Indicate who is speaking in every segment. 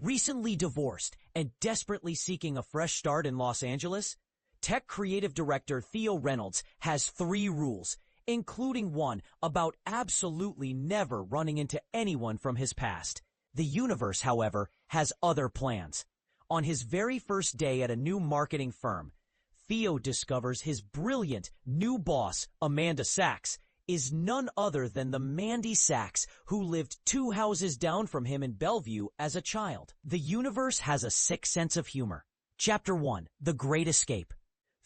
Speaker 1: Recently divorced and desperately seeking a fresh start in Los Angeles, tech creative director Theo Reynolds has 3 rules, including one about absolutely never running into anyone from his past. The universe, however, has other plans. On his very first day at a new marketing firm, Theo discovers his brilliant new boss, Mandy Sachs, is none other than the Mandy Sachs who lived 2 houses down from him in Bellevue as a child. The universe has a sick sense of humor. Chapter 1. The Great Escape.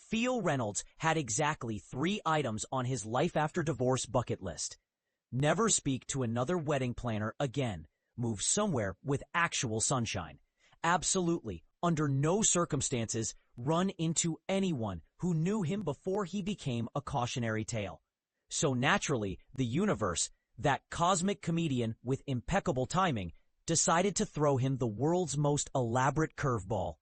Speaker 1: Theo Reynolds had exactly 3 items on his life after divorce bucket list. Never speak to another wedding planner again. Move somewhere with actual sunshine. Absolutely, under no circumstances, run into anyone who knew him before he became a cautionary tale. So naturally, the universe, that cosmic comedian with impeccable timing, decided to throw him the world's most elaborate curveball.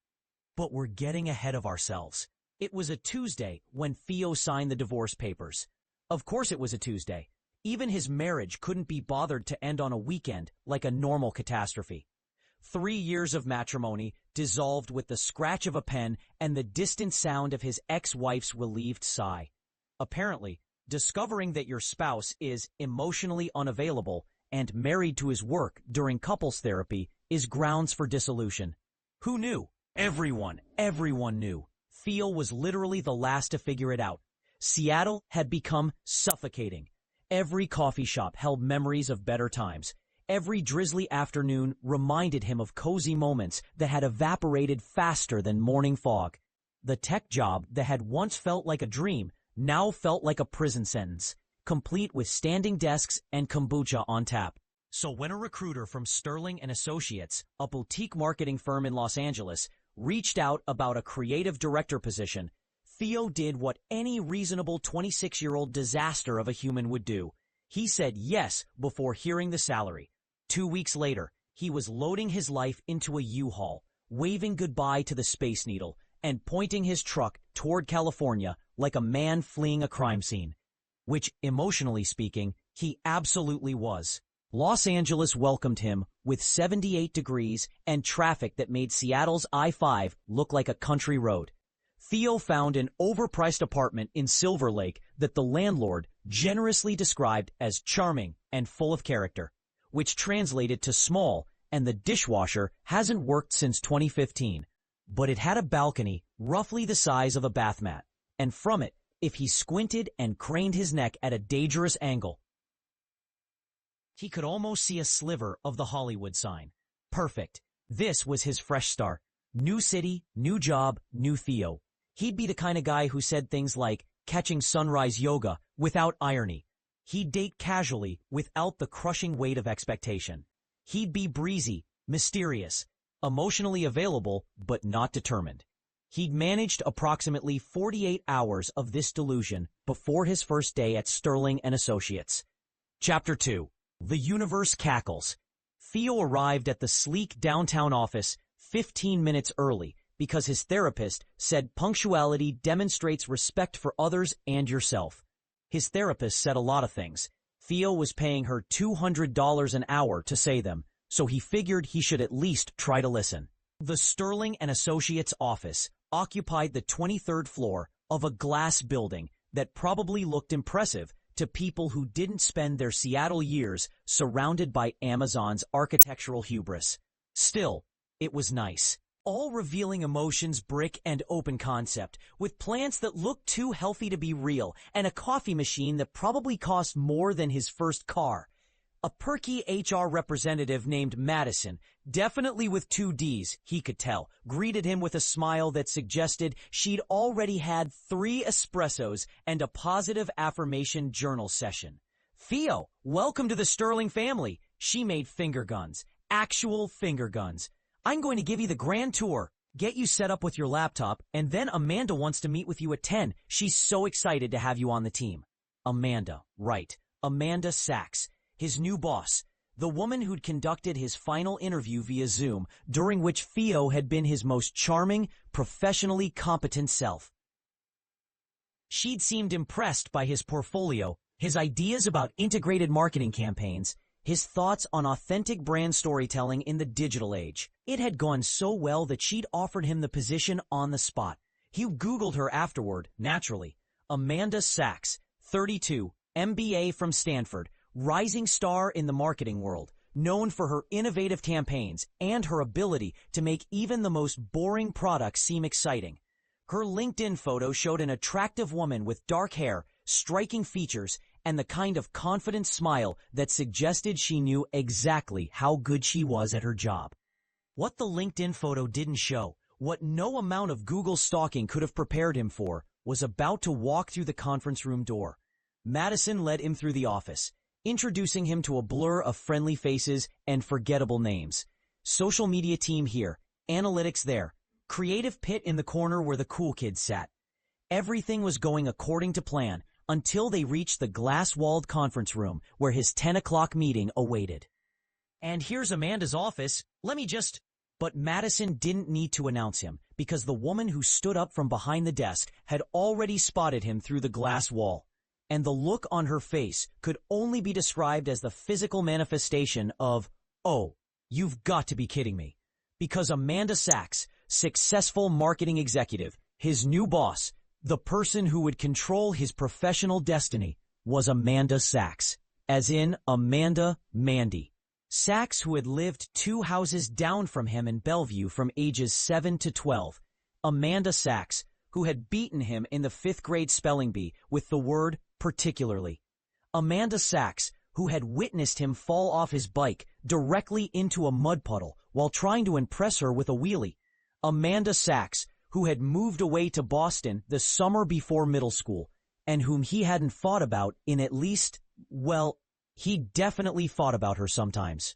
Speaker 1: But we're getting ahead of ourselves. It was a Tuesday when Theo signed the divorce papers. Of course it was a Tuesday. Even his marriage couldn't be bothered to end on a weekend like a normal catastrophe. 3 years of matrimony dissolved with the scratch of a pen and the distant sound of his ex-wife's relieved sigh. Apparently, discovering that your spouse is emotionally unavailable and married to his work during couples therapy is grounds for dissolution. Who knew? Everyone knew. Theo was literally the last to figure it out. Seattle had become suffocating. Every coffee shop held memories of better times. Every drizzly afternoon reminded him of cozy moments that had evaporated faster than morning fog. The tech job that had once felt like a dream now felt like a prison sentence, complete with standing desks and kombucha on tap. So when a recruiter from Sterling & Associates, a boutique marketing firm in Los Angeles, reached out about a creative director position, Theo did what any reasonable 26-year-old disaster of a human would do. He said yes before hearing the salary. 2 weeks later, he was loading his life into a U-Haul, waving goodbye to the Space Needle, and pointing his truck toward California like a man fleeing a crime scene. Which, emotionally speaking, he absolutely was. Los Angeles welcomed him with 78 degrees and traffic that made Seattle's I-5 look like a country road. Theo found an overpriced apartment in Silver Lake that the landlord generously described as charming and full of character, which translated to small, and the dishwasher hasn't worked since 2015. But it had a balcony roughly the size of a bath mat, and from it, if he squinted and craned his neck at a dangerous angle, he could almost see a sliver of the Hollywood sign. Perfect. This was his fresh start. New city, new job, new Theo. He'd be the kind of guy who said things like catching sunrise yoga without irony. He'd date casually without the crushing weight of expectation. He'd be breezy, mysterious, emotionally available, but not determined. He'd managed approximately 48 hours of this delusion before his first day at Sterling & Associates. Chapter 2. The Universe Cackles. Theo arrived at the sleek downtown office 15 minutes early because his therapist said punctuality demonstrates respect for others and yourself. His therapist said a lot of things. Theo was paying her $200 an hour to say them, so he figured he should at least try to listen. The Sterling & Associates office occupied the 23rd floor of a glass building that probably looked impressive to people who didn't spend their Seattle years surrounded by Amazon's architectural hubris. Still, it was nice. All revealing emotions, brick and open concept, with plants that looked too healthy to be real, and a coffee machine that probably cost more than his first car. A perky HR representative named Madison, definitely with 2 Ds, he could tell, greeted him with a smile that suggested she'd already had 3 espressos and a positive affirmation journal session. Theo, welcome to the Sterling family. She made finger guns. Actual finger guns. I'm going to give you the grand tour, get you set up with your laptop, and then Amanda wants to meet with you at 10. She's so excited to have you on the team. Amanda, right. Mandy Sachs. His new boss, the woman who'd conducted his final interview via Zoom, during which Theo had been his most charming, professionally competent self. She'd seemed impressed by his portfolio, his ideas about integrated marketing campaigns, his thoughts on authentic brand storytelling in the digital age. It had gone so well that she'd offered him the position on the spot. He Googled her afterward, naturally. Amanda Sachs, 32, MBA from Stanford, rising star in the marketing world, known for her innovative campaigns and her ability to make even the most boring products seem exciting. Her LinkedIn photo showed an attractive woman with dark hair, striking features, and the kind of confident smile that suggested she knew exactly how good she was at her job. What the LinkedIn photo didn't show, what no amount of Google stalking could have prepared him for, was about to walk through the conference room door. Madison led him through the office, introducing him to a blur of friendly faces and forgettable names. Social media team here, analytics there, creative pit in the corner where the cool kids sat. Everything was going according to plan until they reached the glass-walled conference room where his 10 o'clock meeting awaited. And here's Amanda's office. But Madison didn't need to announce him because the woman who stood up from behind the desk had already spotted him through the glass wall. And the look on her face could only be described as the physical manifestation of, "Oh, you've got to be kidding me." Because Amanda Sachs, successful marketing executive, his new boss, the person who would control his professional destiny, was Amanda Sachs, as in Amanda Mandy. Sachs, who had lived 2 houses down from him in Bellevue from ages 7 to 12. Amanda Sachs, who had beaten him in the 5th grade spelling bee with the word particularly. Amanda Sachs, who had witnessed him fall off his bike directly into a mud puddle while trying to impress her with a wheelie. Amanda Sachs, who had moved away to Boston the summer before middle school, and whom he hadn't thought about in at least, well, he definitely thought about her sometimes.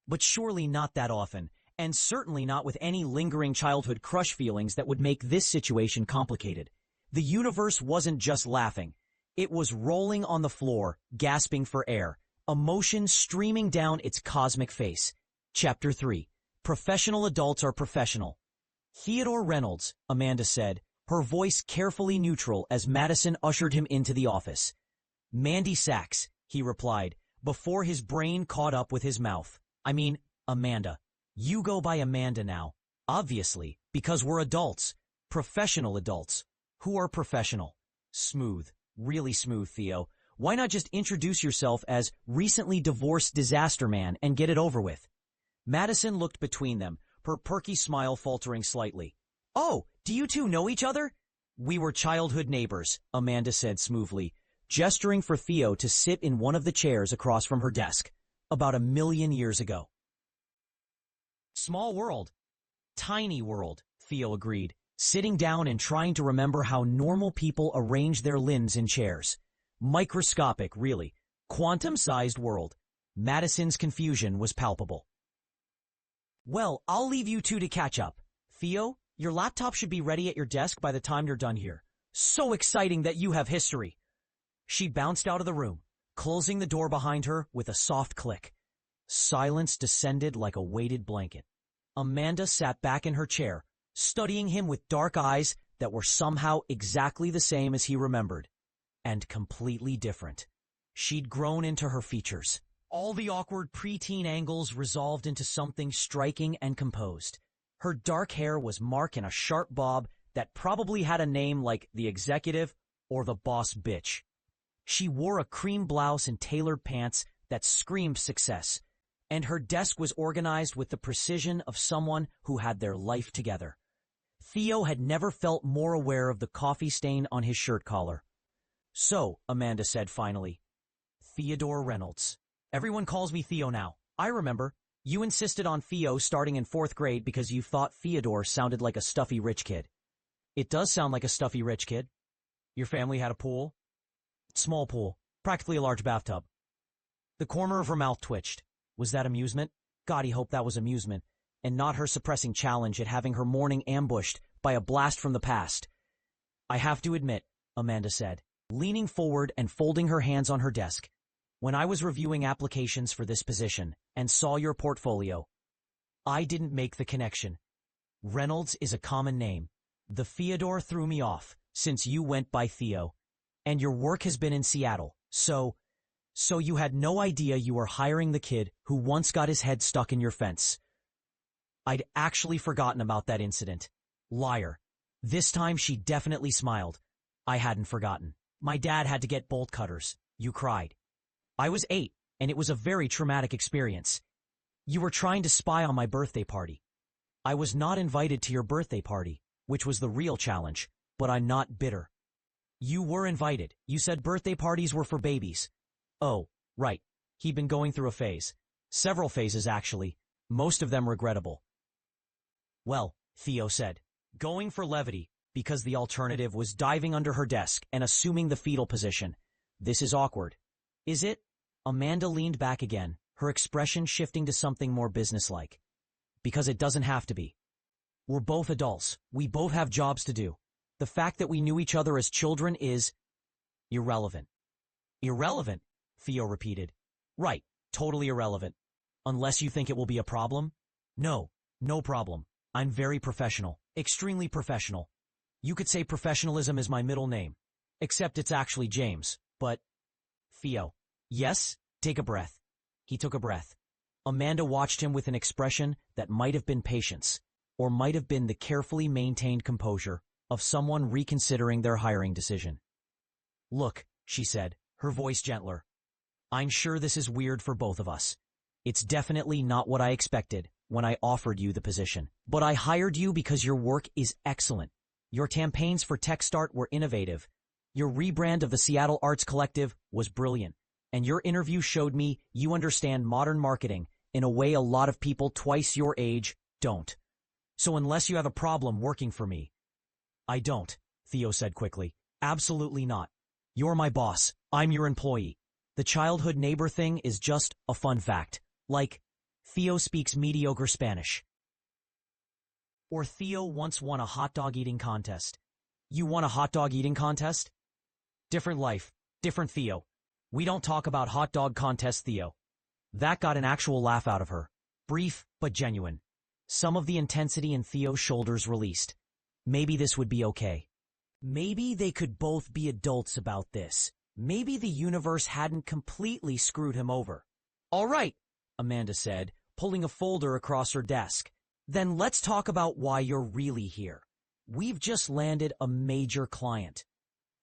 Speaker 1: But surely not that often, and certainly not with any lingering childhood crush feelings that would make this situation complicated. The universe wasn't just laughing. It was rolling on the floor, gasping for air, emotion streaming down its cosmic face. Chapter 3. Professional adults are professional. Theo Reynolds, Amanda said, her voice carefully neutral as Madison ushered him into the office. Mandy Sachs, he replied, before his brain caught up with his mouth. I mean, Amanda. You go by Amanda now. Obviously, because we're adults. Professional adults. Who are professional? Smooth. Really smooth, Theo. Why not just introduce yourself as recently divorced disaster man and get it over with? Madison looked between them, her perky smile faltering slightly. Oh, do you two know each other? We were childhood neighbors, Amanda said smoothly, gesturing for Theo to sit in one of the chairs across from her desk. About 1,000,000 years ago. Small world. Tiny world, Theo agreed, sitting down and trying to remember how normal people arrange their limbs in chairs. Microscopic, really. Quantum-sized world. Madison's confusion was palpable. Well, I'll leave you two to catch up. Theo, your laptop should be ready at your desk by the time you're done here. So exciting that you have history. She bounced out of the room, closing the door behind her with a soft click. Silence descended like a weighted blanket. Amanda sat back in her chair, studying him with dark eyes that were somehow exactly the same as he remembered, and completely different. She'd grown into her features. All the awkward preteen angles resolved into something striking and composed. Her dark hair was marked in a sharp bob that probably had a name like the executive or the boss bitch. She wore a cream blouse and tailored pants that screamed success, and her desk was organized with the precision of someone who had their life together. Theo had never felt more aware of the coffee stain on his shirt collar. So, Amanda said finally, Theodore Reynolds. Everyone calls me Theo now. I remember. You insisted on Theo starting in 4th grade because you thought Theodore sounded like a stuffy rich kid. It does sound like a stuffy rich kid. Your family had a pool? Small pool. Practically a large bathtub. The corner of her mouth twitched. Was that amusement? God, he hoped that was amusement, and not her suppressing challenge at having her morning ambushed by a blast from the past. I have to admit, Amanda said, leaning forward and folding her hands on her desk, when I was reviewing applications for this position and saw your portfolio, I didn't make the connection. Reynolds is a common name. The Theodore threw me off, since you went by Theo. And your work has been in Seattle, so So you had no idea you were hiring the kid who once got his head stuck in your fence. I'd actually forgotten about that incident. Liar. This time she definitely smiled. I hadn't forgotten. My dad had to get bolt cutters. You cried. I was 8, and it was a very traumatic experience. You were trying to spy on my birthday party. I was not invited to your birthday party, which was the real challenge, but I'm not bitter. You were invited. You said birthday parties were for babies. Oh, right. He'd been going through a phase. Several phases, actually. Most of them regrettable. Well, Theo said, going for levity, because the alternative was diving under her desk and assuming the fetal position. This is awkward. Is it? Amanda leaned back again, her expression shifting to something more businesslike. Because it doesn't have to be. We're both adults. We both have jobs to do. The fact that we knew each other as children is irrelevant. Irrelevant? Theo repeated. Right, totally irrelevant. Unless you think it will be a problem? No, no problem. I'm very professional, extremely professional. You could say professionalism is my middle name. Except it's actually James, but… Theo. Yes? Take a breath. He took a breath. Amanda watched him with an expression that might have been patience, or might have been the carefully maintained composure of someone reconsidering their hiring decision. Look, she said, her voice gentler. I'm sure this is weird for both of us. It's definitely not what I expected when I offered you the position. But I hired you because your work is excellent. Your campaigns for TechStart were innovative. Your rebrand of the Seattle Arts Collective was brilliant. And your interview showed me you understand modern marketing in a way a lot of people twice your age don't. So unless you have a problem working for me… I don't, Theo said quickly. Absolutely not. You're my boss. I'm your employee. The childhood neighbor thing is just a fun fact. Like, Theo speaks mediocre Spanish. Or Theo once won a hot dog eating contest. You won a hot dog eating contest? Different life. Different Theo. We don't talk about hot dog contests, Theo. That got an actual laugh out of her. Brief, but genuine. Some of the intensity in Theo's shoulders released. Maybe this would be okay. Maybe they could both be adults about this. Maybe the universe hadn't completely screwed him over. All right, Amanda said, pulling a folder across her desk. Then let's talk about why you're really here. We've just landed a major client.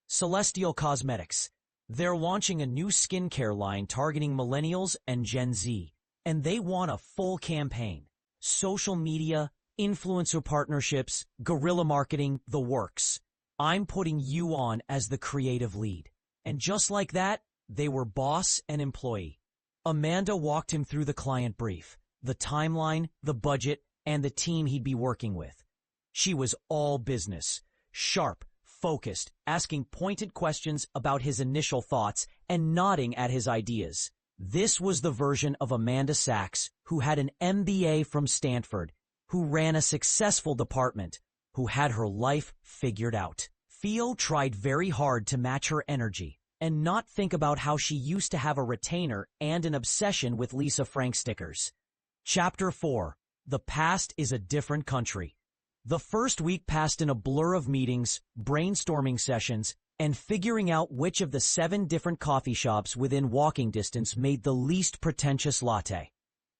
Speaker 1: Celestial Cosmetics. They're launching a new skincare line targeting millennials and Gen Z, and they want a full campaign. Social media, influencer partnerships, guerrilla marketing, the works. I'm putting you on as the creative lead. And just like that, they were boss and employee. Amanda walked him through the client brief, the timeline, the budget, and the team he'd be working with. She was all business, sharp, focused, asking pointed questions about his initial thoughts and nodding at his ideas. This was the version of Amanda Sachs, who had an MBA from Stanford, who ran a successful department, who had her life figured out. Theo tried very hard to match her energy and not think about how she used to have a retainer and an obsession with Lisa Frank stickers. Chapter 4. The Past is a Different Country. The first week passed in a blur of meetings, brainstorming sessions, and figuring out which of the 7 different coffee shops within walking distance made the least pretentious latte.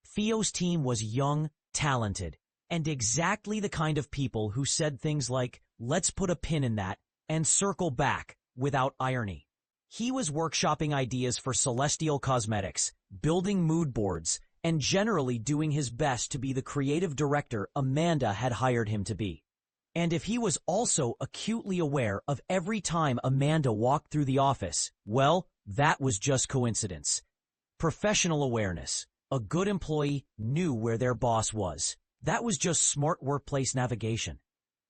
Speaker 1: Theo's team was young, talented, and exactly the kind of people who said things like, let's put a pin in that, and circle back, without irony. He was workshopping ideas for Celestial Cosmetics, building mood boards, and generally doing his best to be the creative director Amanda had hired him to be. And if he was also acutely aware of every time Amanda walked through the office, well, that was just coincidence. Professional awareness. A good employee knew where their boss was. That was just smart workplace navigation.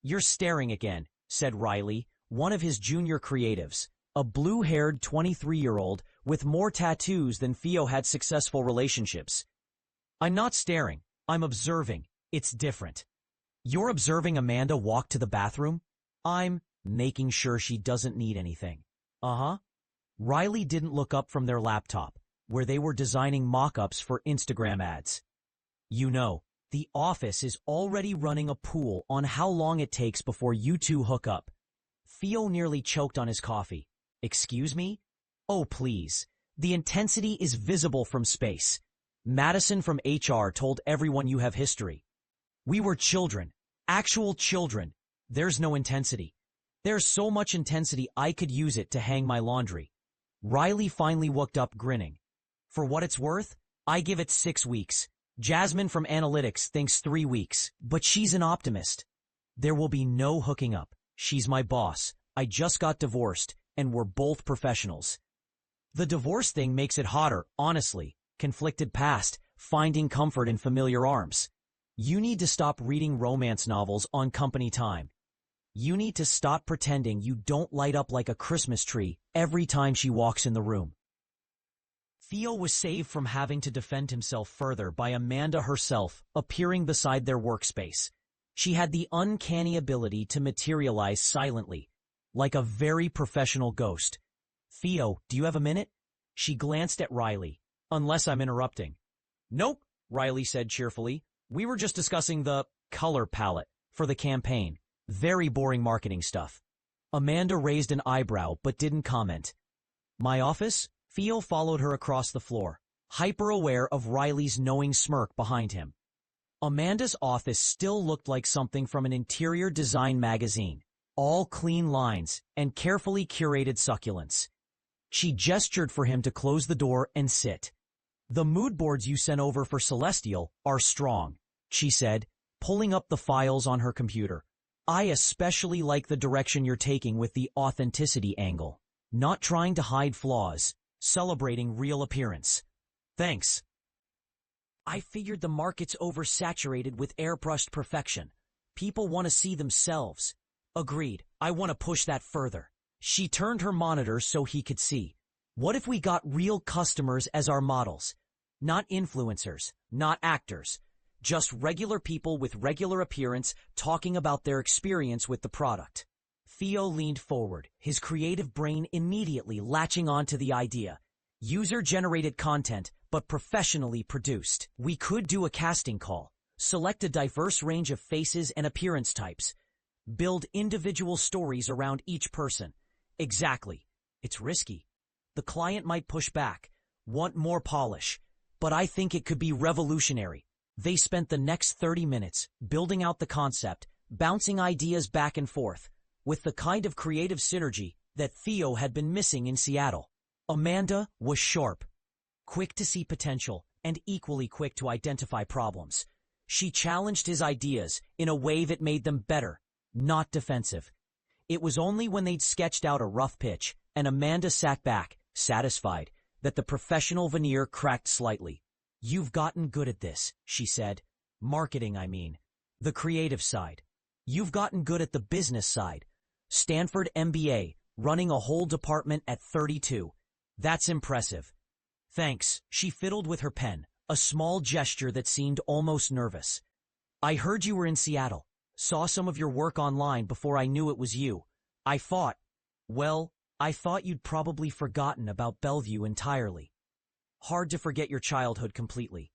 Speaker 1: You're staring again, said Riley, one of his junior creatives, a blue-haired 23-year-old with more tattoos than Theo had successful relationships. I'm not staring. I'm observing. It's different. You're observing Amanda walk to the bathroom? I'm making sure she doesn't need anything. Uh-huh. Riley didn't look up from their laptop, where they were designing mock-ups for Instagram ads. You know, the office is already running a pool on how long it takes before you two hook up. Theo nearly choked on his coffee. Excuse me? Oh, please. The intensity is visible from space. Madison from HR told everyone you have history. We were children. Actual children. There's no intensity. There's so much intensity I could use it to hang my laundry. Riley finally woke up grinning. For what it's worth, I give it 6 weeks. Jasmine from Analytics thinks 3 weeks, but she's an optimist. There will be no hooking up. She's my boss. I just got divorced, and we're both professionals. The divorce thing makes it hotter, honestly. Conflicted past, finding comfort in familiar arms. You need to stop reading romance novels on company time. You need to stop pretending you don't light up like a Christmas tree every time she walks in the room. Theo was saved from having to defend himself further by Amanda herself appearing beside their workspace. She had the uncanny ability to materialize silently, like a very professional ghost. Theo, do you have a minute? She glanced at Riley. Unless I'm interrupting. Nope, Riley said cheerfully. We were just discussing the color palette for the campaign. Very boring marketing stuff. Amanda raised an eyebrow but didn't comment. My office? Theo followed her across the floor, hyper-aware of Riley's knowing smirk behind him. Amanda's office still looked like something from an interior design magazine. All clean lines and carefully curated succulents. She gestured for him to close the door and sit. The mood boards you sent over for Celestial are strong, she said, pulling up the files on her computer. I especially like the direction you're taking with the authenticity angle. Not trying to hide flaws, celebrating real appearance. Thanks. I figured the market's oversaturated with airbrushed perfection. People want to see themselves. Agreed. I want to push that further. She turned her monitor so he could see. What if we got real customers as our models? Not influencers, not actors. Just regular people with regular appearance talking about their experience with the product. Theo leaned forward, his creative brain immediately latching on to the idea. User-generated content, but professionally produced. We could do a casting call, select a diverse range of faces and appearance types, build individual stories around each person. Exactly. It's risky. The client might push back, want more polish, but I think it could be revolutionary. They spent the next 30 minutes building out the concept, bouncing ideas back and forth, with the kind of creative synergy that Theo had been missing in Seattle. Amanda was sharp, quick to see potential, and equally quick to identify problems. She challenged his ideas in a way that made them better, not defensive. It was only when they'd sketched out a rough pitch and Amanda sat back, satisfied, that the professional veneer cracked slightly. You've gotten good at this, she said. Marketing, I mean. The creative side. You've gotten good at the business side. Stanford MBA, running a whole department at 32. That's impressive. Thanks, she fiddled with her pen, a small gesture that seemed almost nervous. I heard you were in Seattle. Saw some of your work online before I knew it was you. I thought you'd probably forgotten about Bellevue entirely. Hard to forget your childhood completely.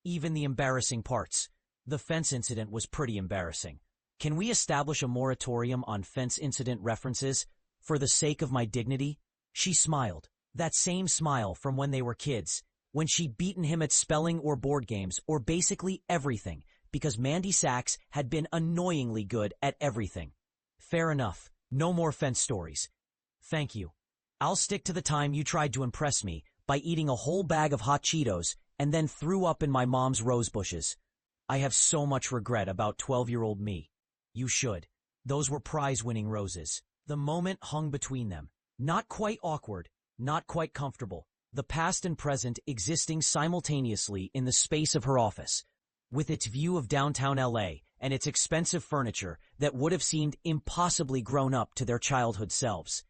Speaker 1: Even the embarrassing parts. The fence incident was pretty embarrassing. Can we establish a moratorium on fence incident references, for the sake of my dignity? She smiled, that same smile from when they were kids, when she'd beaten him at spelling or board games or basically everything, because Mandy Sachs had been annoyingly good at everything. Fair enough. No more fence stories. Thank you. I'll stick to the time you tried to impress me by eating a whole bag of hot Cheetos and then threw up in my mom's rose bushes. I have so much regret about 12-year-old me. You should. Those were prize-winning roses. The moment hung between them. Not quite awkward, not quite comfortable. The past and present existing simultaneously in the space of her office, with its view of downtown LA and its expensive furniture that would have seemed impossibly grown up to their childhood selves.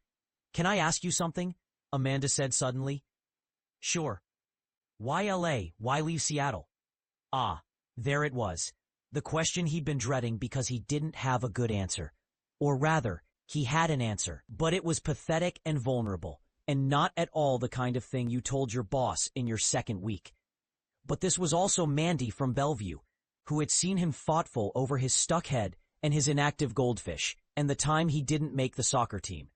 Speaker 1: Can I ask you something? Amanda said suddenly. Sure. Why LA? Why leave Seattle? Ah, there it was. The question he'd been dreading because he didn't have a good answer. Or rather, he had an answer, but it was pathetic and vulnerable, and not at all the kind of thing you told your boss in your second week. But this was also Mandy from Bellevue, who had seen him thoughtful over his stuck head and his inactive goldfish, and the time he didn't make the soccer team.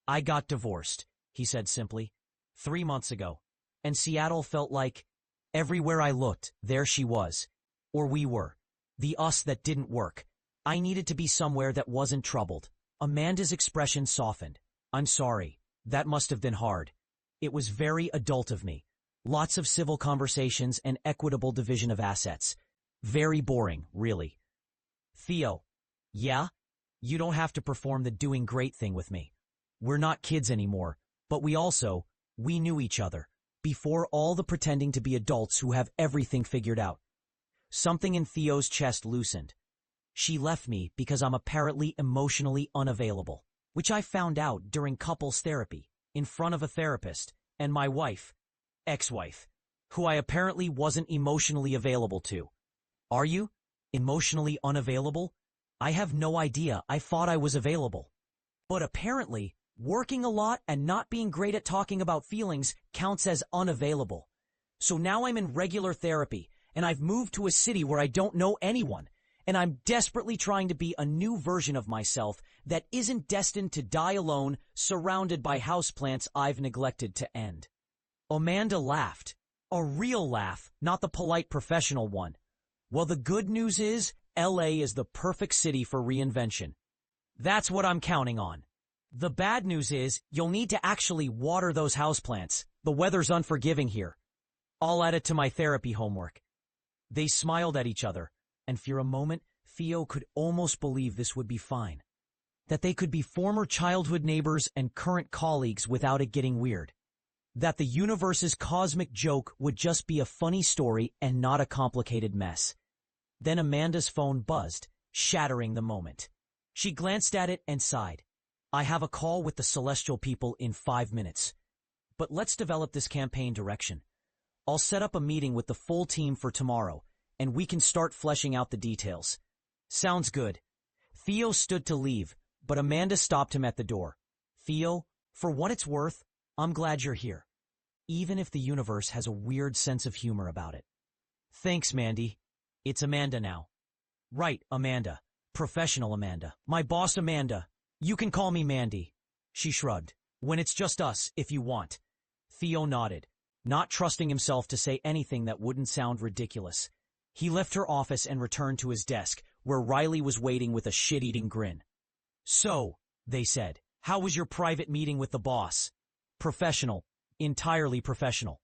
Speaker 1: I got divorced, he said simply. 3 months ago. And Seattle felt like everywhere I looked, there she was. Or we were. The us that didn't work. I needed to be somewhere that wasn't troubled. Amanda's expression softened. I'm sorry. That must have been hard. It was very adult of me. Lots of civil conversations and equitable division of assets. Very boring, really. Theo. Yeah? You don't have to perform the doing great thing with me. We're not kids anymore, but we knew each other. Before all the pretending to be adults who have everything figured out. Something in Theo's chest loosened. She left me because I'm apparently emotionally unavailable, which I found out during couples therapy, in front of a therapist, and my wife, ex-wife, who I apparently wasn't emotionally available to. Are you? Emotionally unavailable? I have no idea. I thought I was available. But apparently, working a lot and not being great at talking about feelings counts as unavailable. So now I'm in regular therapy, and I've moved to a city where I don't know anyone, and I'm desperately trying to be a new version of myself that isn't destined to die alone, surrounded by houseplants I've neglected to end. Amanda laughed. A real laugh, not the polite professional one. Well, the good news is, LA is the perfect city for reinvention. That's what I'm counting on. The bad news is, you'll need to actually water those houseplants. The weather's unforgiving here. I'll add it to my therapy homework. They smiled at each other, and for a moment, Theo could almost believe this would be fine. That they could be former childhood neighbors and current colleagues without it getting weird. That the universe's cosmic joke would just be a funny story and not a complicated mess. Then Amanda's phone buzzed, shattering the moment. She glanced at it and sighed. I have a call with the Celestial people in 5 minutes. But let's develop this campaign direction. I'll set up a meeting with the full team for tomorrow, and we can start fleshing out the details. Sounds good. Theo stood to leave, but Amanda stopped him at the door. Theo, for what it's worth, I'm glad you're here. Even if the universe has a weird sense of humor about it. Thanks, Mandy. It's Amanda now. Right, Amanda. Professional Amanda. My boss Amanda. You can call me Mandy. She shrugged. When it's just us, if you want. Theo nodded, not trusting himself to say anything that wouldn't sound ridiculous. He left her office and returned to his desk, where Riley was waiting with a shit-eating grin. So, they said, how was your private meeting with the boss? Professional. Entirely professional.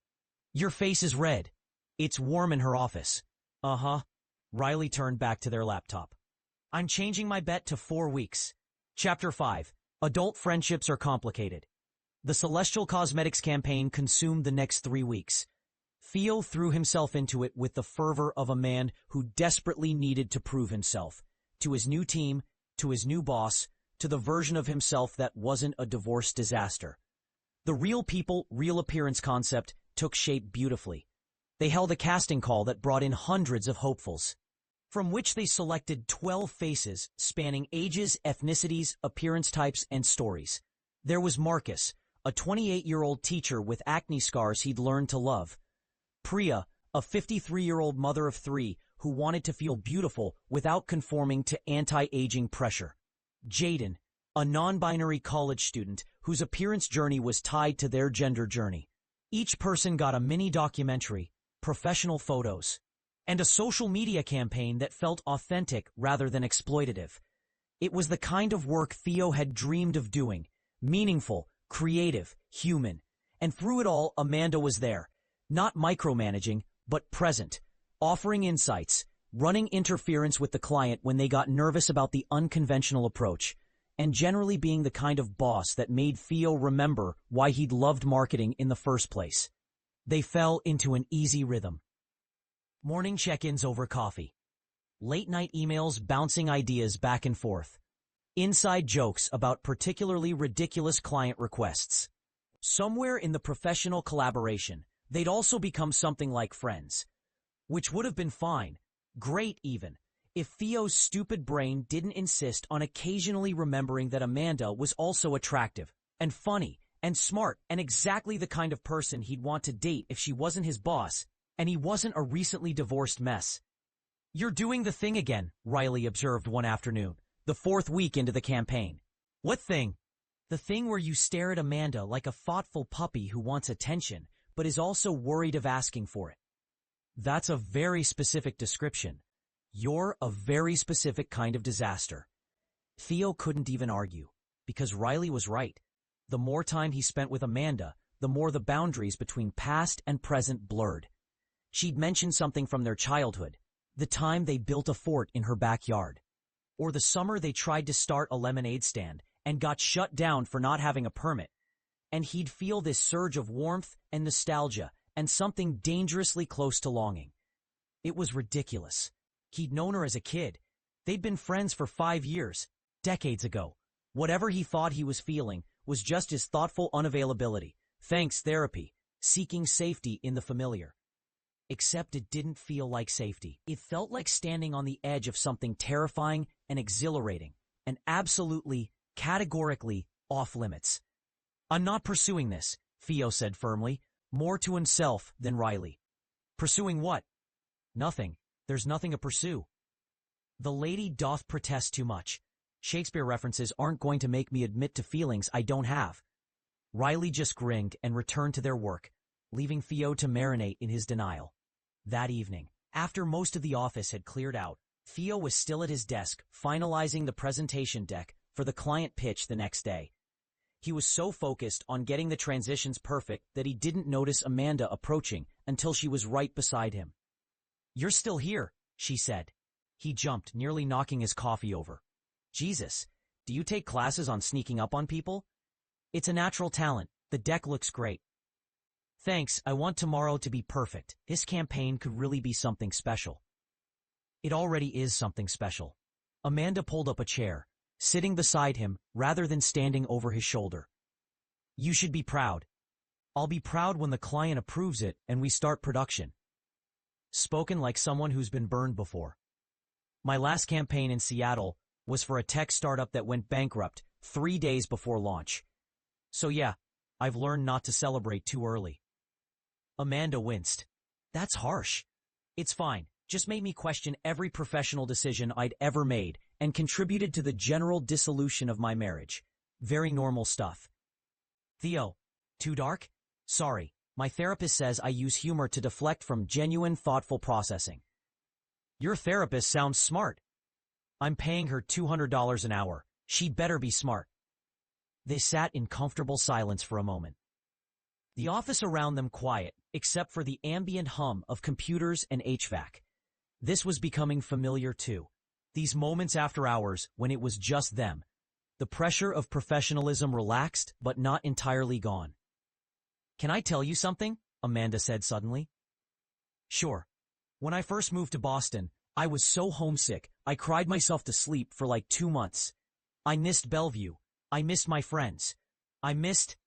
Speaker 1: Your face is red. It's warm in her office. Uh-huh. Riley turned back to their laptop. I'm changing my bet to 4 weeks. Chapter 5. Adult friendships are complicated. The Celestial Cosmetics campaign consumed the next 3 weeks. Theo threw himself into it with the fervor of a man who desperately needed to prove himself. To his new team, to his new boss, to the version of himself that wasn't a divorce disaster. The real people, real appearance concept took shape beautifully. They held a casting call that brought in hundreds of hopefuls, from which they selected 12 faces spanning ages, ethnicities, appearance types, and stories. There was Marcus, a 28-year-old teacher with acne scars he'd learned to love. Priya, a 53-year-old mother of 3 who wanted to feel beautiful without conforming to anti-aging pressure. Jaden, a non-binary college student whose appearance journey was tied to their gender journey. Each person got a mini documentary, professional photos, and a social media campaign that felt authentic rather than exploitative. It was the kind of work Theo had dreamed of doing, meaningful, creative, human. And through it all, Amanda was there, not micromanaging, but present, offering insights, running interference with the client when they got nervous about the unconventional approach, and generally being the kind of boss that made Theo remember why he'd loved marketing in the first place. They fell into an easy rhythm. Morning check-ins over coffee. Late-night emails bouncing ideas back and forth. Inside jokes about particularly ridiculous client requests. Somewhere in the professional collaboration, they'd also become something like friends. Which would have been fine, great even, if Theo's stupid brain didn't insist on occasionally remembering that Amanda was also attractive, and funny, and smart, and exactly the kind of person he'd want to date if she wasn't his boss, and he wasn't a recently divorced mess. You're doing the thing again, Riley observed one afternoon, the 4th week into the campaign. What thing? The thing where you stare at Amanda like a thoughtful puppy who wants attention, but is also worried of asking for it. That's a very specific description. You're a very specific kind of disaster. Theo couldn't even argue, because Riley was right. The more time he spent with Amanda, the more the boundaries between past and present blurred. She'd mentioned something from their childhood, the time they built a fort in her backyard, or the summer they tried to start a lemonade stand and got shut down for not having a permit. And he'd feel this surge of warmth and nostalgia and something dangerously close to longing. It was ridiculous. He'd known her as a kid. They'd been friends for 5 years, decades ago. Whatever he thought he was feeling was just his thoughtful unavailability, thanks therapy, seeking safety in the familiar. Except it didn't feel like safety. It felt like standing on the edge of something terrifying and exhilarating, and absolutely, categorically off limits. I'm not pursuing this, Theo said firmly, more to himself than Riley. Pursuing what? Nothing. There's nothing to pursue. The lady doth protest too much. Shakespeare references aren't going to make me admit to feelings I don't have. Riley just grinned and returned to their work, leaving Theo to marinate in his denial. That evening, after most of the office had cleared out, Theo was still at his desk, finalizing the presentation deck for the client pitch the next day. He was so focused on getting the transitions perfect that he didn't notice Amanda approaching until she was right beside him. "You're still here," she said. He jumped, nearly knocking his coffee over. "Jesus, do you take classes on sneaking up on people?" "It's a natural talent. The deck looks great." "Thanks, I want tomorrow to be perfect. This campaign could really be something special." "It already is something special." Amanda pulled up a chair, sitting beside him rather than standing over his shoulder. "You should be proud." "I'll be proud when the client approves it and we start production." Spoken like someone who's been burned before. "My last campaign in Seattle was for a tech startup that went bankrupt 3 days before launch. So yeah, I've learned not to celebrate too early." Amanda winced. "That's harsh." "It's fine. Just made me question every professional decision I'd ever made and contributed to the general dissolution of my marriage. Very normal stuff." "Theo, too dark?" "Sorry, my therapist says I use humor to deflect from genuine thoughtful processing." "Your therapist sounds smart." "I'm paying her $200 an hour. She better be smart." They sat in comfortable silence for a moment. The office around them quiet, except for the ambient hum of computers and HVAC. This was becoming familiar too. These moments after hours when it was just them. The pressure of professionalism relaxed, but not entirely gone. "Can I tell you something?" Amanda said suddenly. "Sure. When I first moved to Boston, I was so homesick, I cried myself to sleep for like 2 months. I missed Bellevue. I missed my friends. I missed—"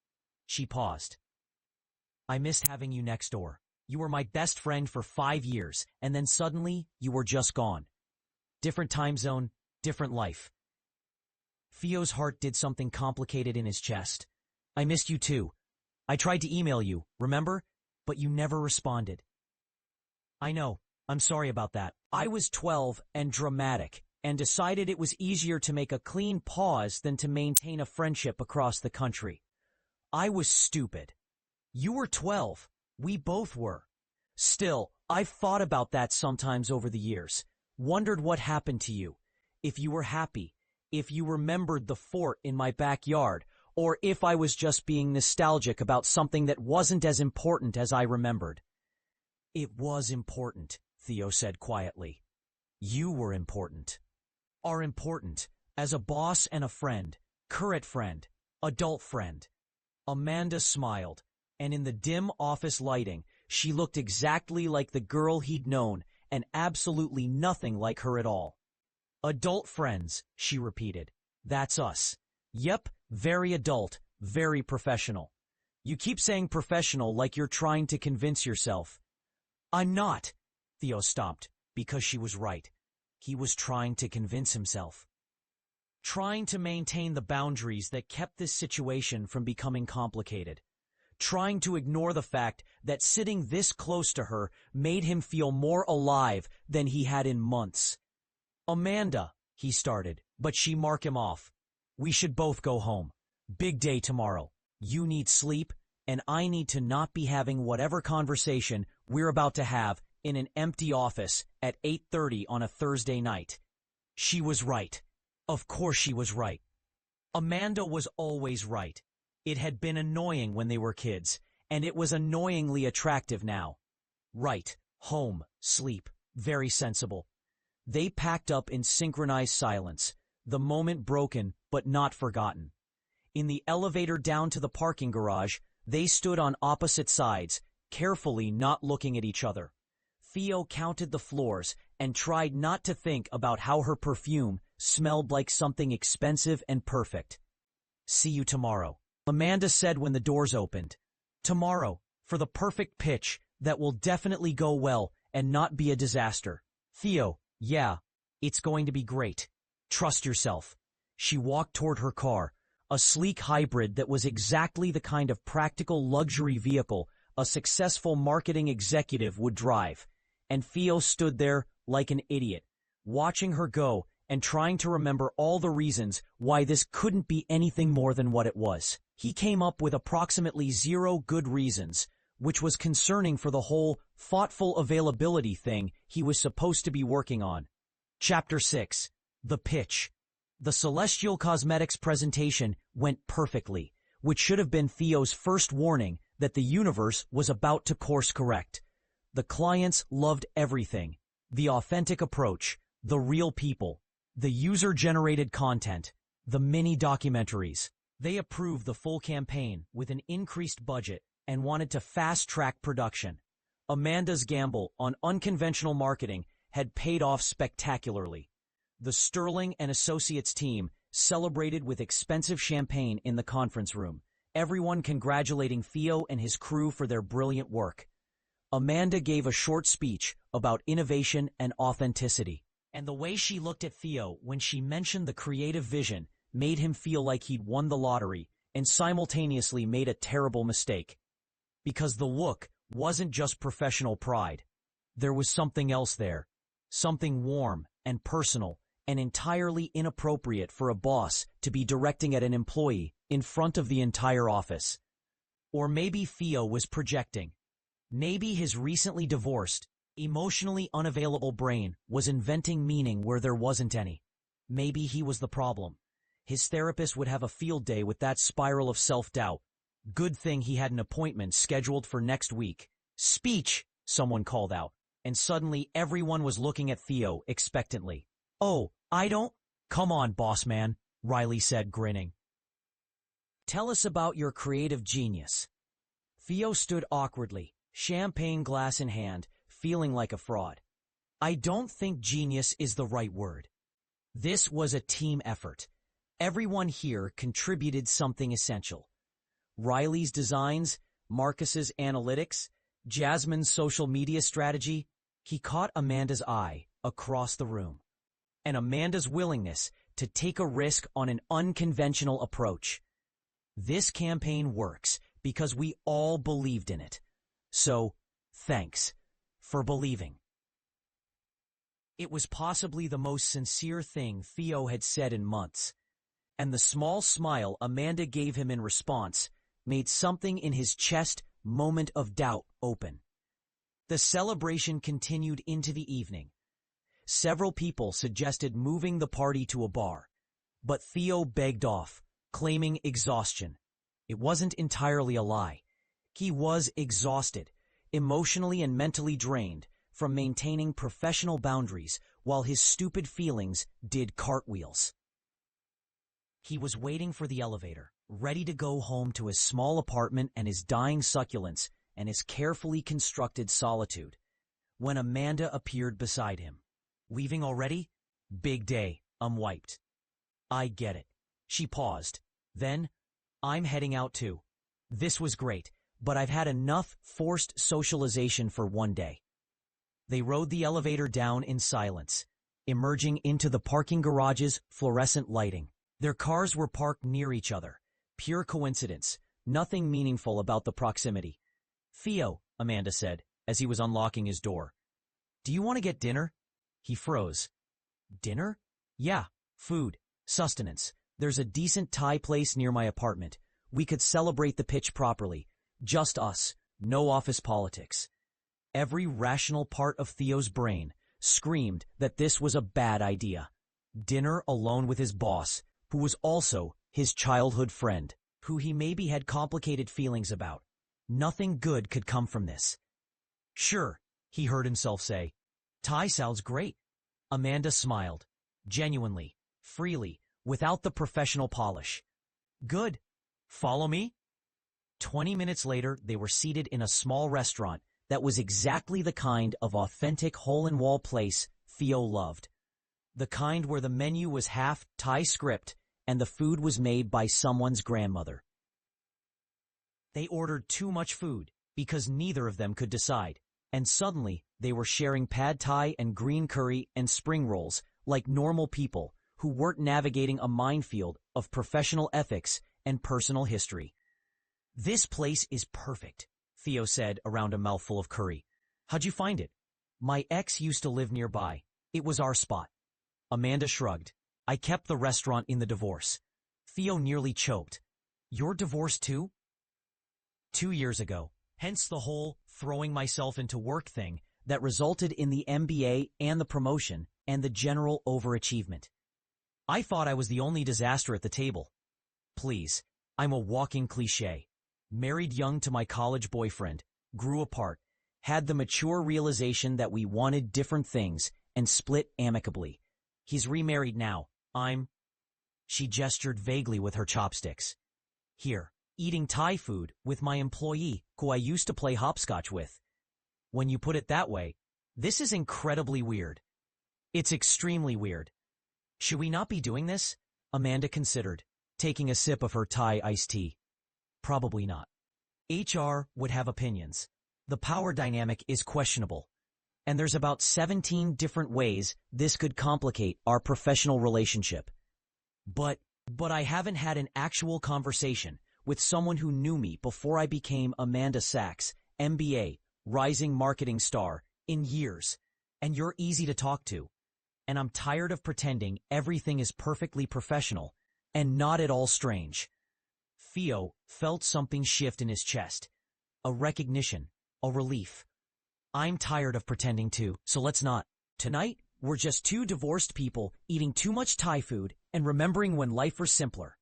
Speaker 1: She paused. "I missed having you next door. You were my best friend for 5 years, and then suddenly, you were just gone. Different time zone, different life." Theo's heart did something complicated in his chest. "I missed you too. I tried to email you, remember? But you never responded." "I know. I'm sorry about that. I was 12 and dramatic, and decided it was easier to make a clean pause than to maintain a friendship across the country. I was stupid. You were 12. We both were. Still, I've thought about that sometimes over the years. Wondered what happened to you. If you were happy. If you remembered the fort in my backyard. Or if I was just being nostalgic about something that wasn't as important as I remembered." "It was important," Theo said quietly. "You were important. Are important. As a boss and a friend. Current friend. Adult friend." Amanda smiled, and in the dim office lighting, she looked exactly like the girl he'd known, and absolutely nothing like her at all. "Adult friends," she repeated. "That's us. Yep, very adult, very professional. You keep saying professional like you're trying to convince yourself." "I'm not." Theo stopped, because she was right. He was trying to convince himself. Trying to maintain the boundaries that kept this situation from becoming complicated. Trying to ignore the fact that sitting this close to her made him feel more alive than he had in months. "Amanda," he started, but she marked him off. "We should both go home. Big day tomorrow. You need sleep, and I need to not be having whatever conversation we're about to have in an empty office at 8:30 on a Thursday night. She was right. Of course she was right. Amanda was always right. It had been annoying when they were kids, and it was annoyingly attractive now. Right, home, sleep, very sensible. They packed up in synchronized silence, the moment broken but not forgotten. In the elevator down to the parking garage, they stood on opposite sides, carefully not looking at each other. Theo counted the floors and tried not to think about how her perfume smelled like something expensive and perfect. See you tomorrow, Amanda said when the doors opened. Tomorrow, for the perfect pitch that will definitely go well and not be a disaster. Theo, yeah, it's going to be great. Trust yourself. She walked toward her car, a sleek hybrid that was exactly the kind of practical luxury vehicle a successful marketing executive would drive. And Theo stood there like an idiot, watching her go and trying to remember all the reasons why this couldn't be anything more than what it was. He came up with approximately 0 good reasons, which was concerning for the whole thoughtful availability thing he was supposed to be working on. Chapter 6. The Pitch. The Celestial Cosmetics presentation went perfectly, which should have been Theo's first warning that the universe was about to course correct. The clients loved everything: the authentic approach, the real people, the user-generated content, the mini-documentaries. They approved the full campaign with an increased budget and wanted to fast-track production. Amanda's gamble on unconventional marketing had paid off spectacularly. The Sterling and Associates team celebrated with expensive champagne in the conference room, everyone congratulating Theo and his crew for their brilliant work. Amanda gave a short speech about innovation and authenticity, and the way she looked at Theo when she mentioned the creative vision made him feel like he'd won the lottery and simultaneously made a terrible mistake. Because the look wasn't just professional pride. There was something else there, something warm and personal and entirely inappropriate for a boss to be directing at an employee in front of the entire office. Or maybe Theo was projecting. Maybe his recently divorced, emotionally unavailable brain was inventing meaning where there wasn't any. Maybe he was the problem. His therapist would have a field day with that spiral of self-doubt. Good thing he had an appointment scheduled for next week. Speech, someone called out, and suddenly everyone was looking at Theo expectantly. Oh, I don't? Come on, boss man, Riley said, grinning. Tell us about your creative genius. Theo stood awkwardly, champagne glass in hand, feeling like a fraud. I don't think genius is the right word. This was a team effort. Everyone here contributed something essential. Riley's designs, Marcus's analytics, Jasmine's social media strategy. He caught Amanda's eye across the room. And Amanda's willingness to take a risk on an unconventional approach. This campaign works because we all believed in it. So, thanks for believing. It was possibly the most sincere thing Theo had said in months, and the small smile Amanda gave him in response made something in his chest moment of doubt open. The celebration continued into the evening. Several people suggested moving the party to a bar, but Theo begged off, claiming exhaustion. It wasn't entirely a lie. He was exhausted, emotionally and mentally drained from maintaining professional boundaries while his stupid feelings did cartwheels. He was waiting for the elevator, ready to go home to his small apartment and his dying succulents and his carefully constructed solitude, when Amanda appeared beside him. Leaving already? Big day, I'm wiped. I get it. She paused. Then, I'm heading out too. This was great, but I've had enough forced socialization for one day. They rode the elevator down in silence, emerging into the parking garage's fluorescent lighting. Their cars were parked near each other. Pure coincidence, nothing meaningful about the proximity. Theo, Amanda said, as he was unlocking his door. Do you want to get dinner? He froze. Dinner? Yeah, food, sustenance, There's a decent Thai place near my apartment. We could celebrate the pitch properly. Just us. No office politics. Every rational part of Theo's brain screamed that this was a bad idea. Dinner alone with his boss, who was also his childhood friend, who he maybe had complicated feelings about. Nothing good could come from this. Sure, he heard himself say. Thai sounds great. Amanda smiled. Genuinely, freely, without the professional polish. Good. Follow me? 20 minutes later, they were seated in a small restaurant that was exactly the kind of authentic hole-in-wall place Theo loved. The kind where the menu was half Thai script and the food was made by someone's grandmother. They ordered too much food because neither of them could decide, and suddenly they were sharing pad thai and green curry and spring rolls like normal people who weren't navigating a minefield of professional ethics and personal history. This place is perfect, Theo said around a mouthful of curry. How'd you find it? My ex used to live nearby. It was our spot. Amanda shrugged. I kept the restaurant in the divorce. Theo nearly choked. You're divorced too? 2 years ago. Hence the whole throwing myself into work thing that resulted in the MBA and the promotion and the general overachievement. I thought I was the only disaster at the table. Please, I'm a walking cliché. Married young to my college boyfriend, grew apart, had the mature realization that we wanted different things, and split amicably. He's remarried now. She gestured vaguely with her chopsticks. Here, eating Thai food with my employee, who I used to play hopscotch with. When you put it that way, this is incredibly weird. It's extremely weird. Should we not be doing this? Amanda considered, taking a sip of her Thai iced tea. Probably not. HR would have opinions. The power dynamic is questionable. And there's about 17 different ways this could complicate our professional relationship. But I haven't had an actual conversation with someone who knew me before I became Amanda Sachs, MBA, rising marketing star, in years. And you're easy to talk to. And I'm tired of pretending everything is perfectly professional and not at all strange. Theo felt something shift in his chest. A recognition, a relief. I'm tired of pretending too, so let's not. Tonight, we're just two divorced people eating too much Thai food and remembering when life was simpler.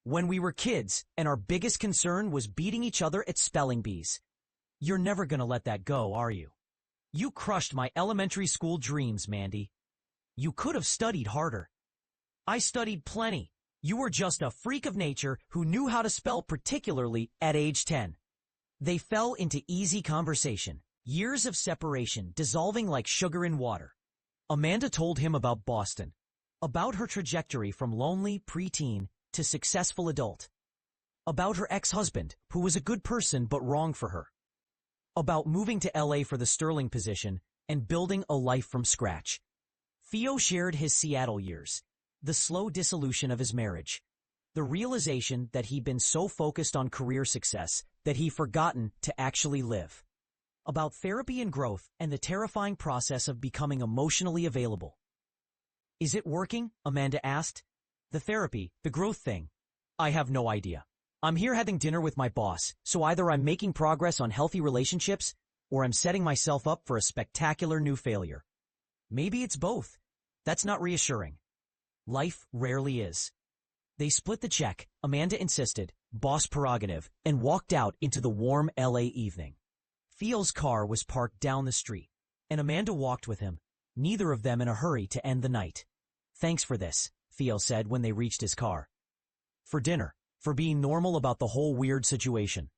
Speaker 1: When we were kids and our biggest concern was beating each other at spelling bees. You're never gonna let that go, are you? You crushed my elementary school dreams, Mandy. You could have studied harder. I studied plenty. You were just a freak of nature who knew how to spell particularly at age 10. They fell into easy conversation, years of separation dissolving like sugar in water. Amanda told him about Boston, about her trajectory from lonely preteen to successful adult, about her ex-husband, who was a good person but wrong for her, about moving to LA for the Sterling position and building a life from scratch. Theo shared his Seattle years, the slow dissolution of his marriage, the realization that he'd been so focused on career success that he'd forgotten to actually live, about therapy and growth and the terrifying process of becoming emotionally available. Is it working? Amanda asked. The therapy, the growth thing. I have no idea. I'm here having dinner with my boss, so either I'm making progress on healthy relationships or I'm setting myself up for a spectacular new failure. Maybe it's both. That's not reassuring. Life rarely is. They split the check, Amanda insisted, boss prerogative, and walked out into the warm LA evening. Theo's car was parked down the street, and Amanda walked with him, neither of them in a hurry to end the night. Thanks for this, Theo said when they reached his car. For dinner, for being normal about the whole weird situation.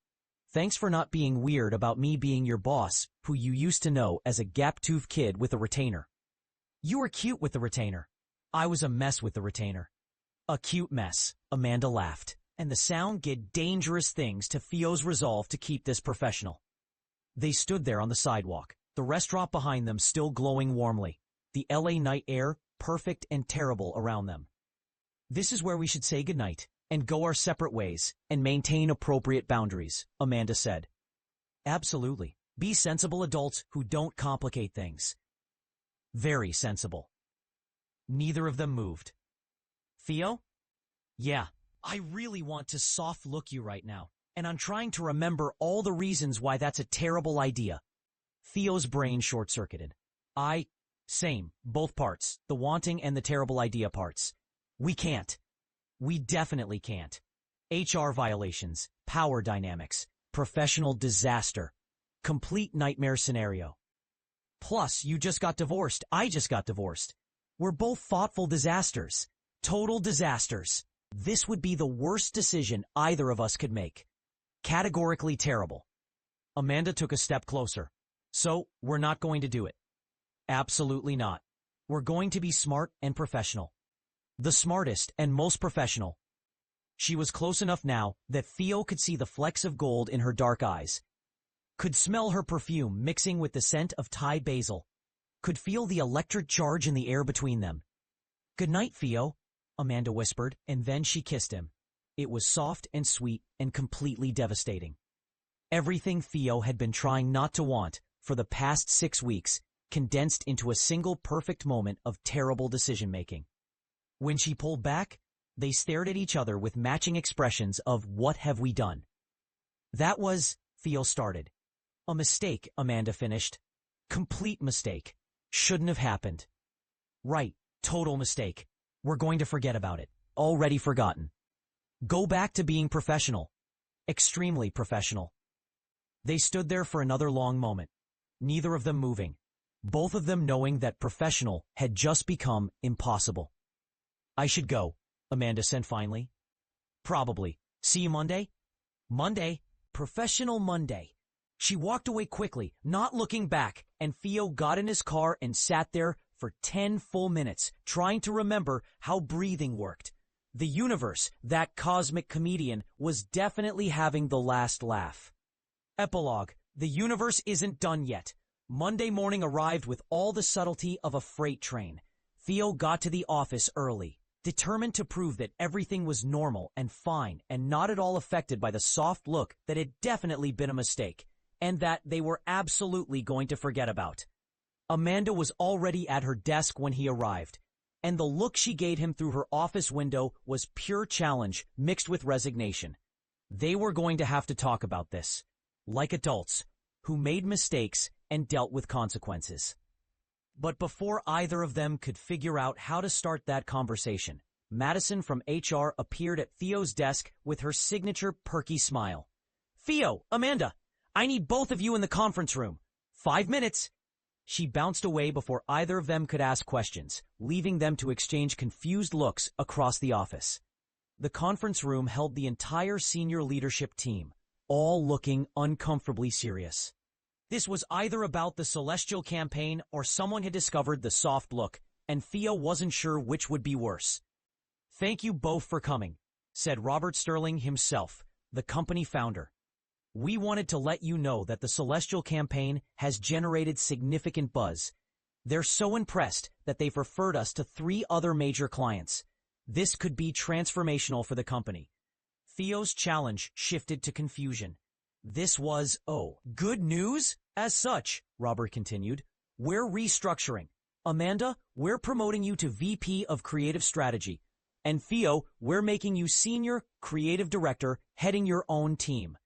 Speaker 1: Thanks for not being weird about me being your boss, who you used to know as a gap-toothed kid with a retainer. You were cute with the retainer. I was a mess with the retainer. A cute mess, Amanda laughed, and the sound did dangerous things to Theo's resolve to keep this professional. They stood there on the sidewalk, the restaurant behind them still glowing warmly, the LA night air perfect and terrible around them. This is where we should say goodnight and go our separate ways and maintain appropriate boundaries, Amanda said. Absolutely. Be sensible adults who don't complicate things. Very sensible. Neither of them moved. Theo? Yeah, I really want to soft look you right now, and I'm trying to remember all the reasons why that's a terrible idea. Theo's brain short-circuited. Same, both parts, the wanting and the terrible idea parts. We can't. We definitely can't. HR violations, power dynamics, professional disaster, complete nightmare scenario. Plus, you just got divorced, I just got divorced. We're both thoughtful disasters. Total disasters. This would be the worst decision either of us could make. Categorically terrible. Amanda took a step closer. So, we're not going to do it. Absolutely not. We're going to be smart and professional. The smartest and most professional. She was close enough now that Theo could see the flecks of gold in her dark eyes. Could smell her perfume mixing with the scent of Thai basil. Could feel the electric charge in the air between them. "Good night, Theo," Amanda whispered, and then she kissed him. It was soft and sweet and completely devastating. Everything Theo had been trying not to want for the past 6 weeks condensed into a single perfect moment of terrible decision-making. When she pulled back, they stared at each other with matching expressions of "what have we done?" "That was," Theo started. "A mistake," Amanda finished. "Complete mistake. Shouldn't have happened." "Right, total mistake. We're going to forget about it. Already forgotten. Go back to being professional. Extremely professional." They stood there for another long moment, neither of them moving, both of them knowing that professional had just become impossible. "I should go," Amanda said finally. "Probably. See you Monday?" Monday. Professional Monday. She walked away quickly, not looking back, and Theo got in his car and sat there for 10 full minutes, trying to remember how breathing worked. The universe, that cosmic comedian, was definitely having the last laugh. Epilogue. The universe isn't done yet. Monday morning arrived with all the subtlety of a freight train. Theo got to the office early, determined to prove that everything was normal and fine and not at all affected by the soft look that had definitely been a mistake, and that they were absolutely going to forget about. Amanda was already at her desk when he arrived, and the look she gave him through her office window was pure challenge mixed with resignation. They were going to have to talk about this, like adults who made mistakes and dealt with consequences. But before either of them could figure out how to start that conversation, Madison from HR appeared at Theo's desk with her signature perky smile. "Theo, Amanda, I need both of you in the conference room. 5 minutes." She bounced away before either of them could ask questions, leaving them to exchange confused looks across the office. The conference room held the entire senior leadership team, all looking uncomfortably serious. This was either about the Celestial campaign or someone had discovered the soft look, and Theo wasn't sure which would be worse. "Thank you both for coming," said Robert Sterling himself, the company founder. "We wanted to let you know that the Celestial campaign has generated significant buzz. They're so impressed that they've referred us to 3 other major clients. This could be transformational for the company." Theo's challenge shifted to confusion. This was, good news? As such, Robert continued, we're restructuring. Amanda, we're promoting you to VP of Creative Strategy. And Theo, we're making you Senior Creative Director, heading your own team.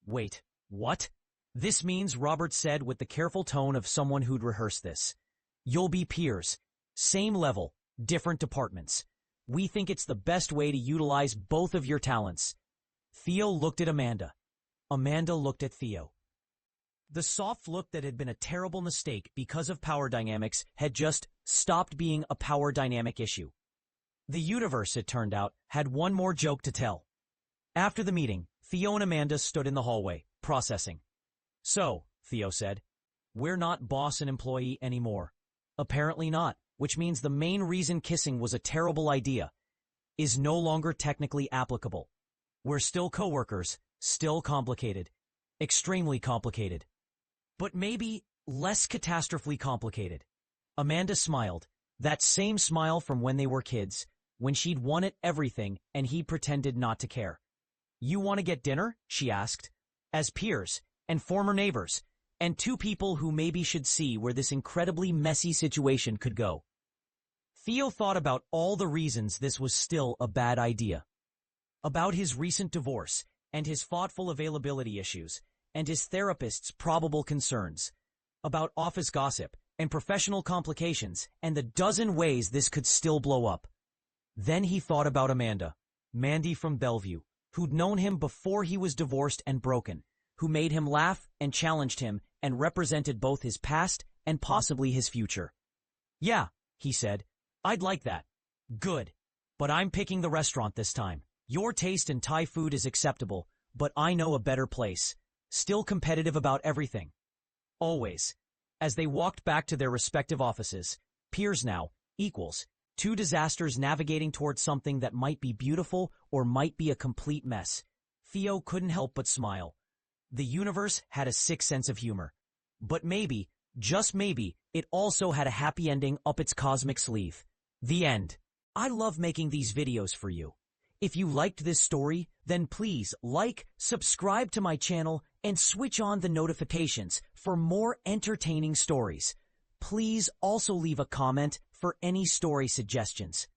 Speaker 1: Wait, what? This means, Robert said with the careful tone of someone who'd rehearsed this. You'll be peers. Same level, different departments. We think it's the best way to utilize both of your talents. Theo looked at Amanda. Amanda looked at Theo. The soft look that had been a terrible mistake because of power dynamics had just stopped being a power dynamic issue. The universe, it turned out, had one more joke to tell. After the meeting, Theo and Amanda stood in the hallway, processing. So, Theo said, we're not boss and employee anymore. Apparently not, which means the main reason kissing was a terrible idea is no longer technically applicable. We're still coworkers, still complicated, extremely complicated. But maybe less catastrophically complicated. Amanda smiled, that same smile from when they were kids, when she'd wanted everything and he pretended not to care. You want to get dinner? She asked. As peers, and former neighbors, and 2 people who maybe should see where this incredibly messy situation could go. Theo thought about all the reasons this was still a bad idea. about his recent divorce and his thoughtful availability issues and his therapist's probable concerns, about office gossip and professional complications and the dozen ways this could still blow up. Then he thought about Amanda, Mandy from Bellevue, who'd known him before he was divorced and broken, who made him laugh and challenged him and represented both his past and possibly his future. "Yeah," he said, "I'd like that." "Good. But I'm picking the restaurant this time. Your taste in Thai food is acceptable, but I know a better place. Still competitive about everything. Always." As they walked back to their respective offices, peers now, equals, two disasters navigating towards something that might be beautiful or might be a complete mess, Theo couldn't help but smile. The universe had a sick sense of humor. But maybe, just maybe, it also had a happy ending up its cosmic sleeve. The end. I love making these videos for you. If you liked this story, then please like, subscribe to my channel, and switch on the notifications for more entertaining stories. Please also leave a comment for any story suggestions.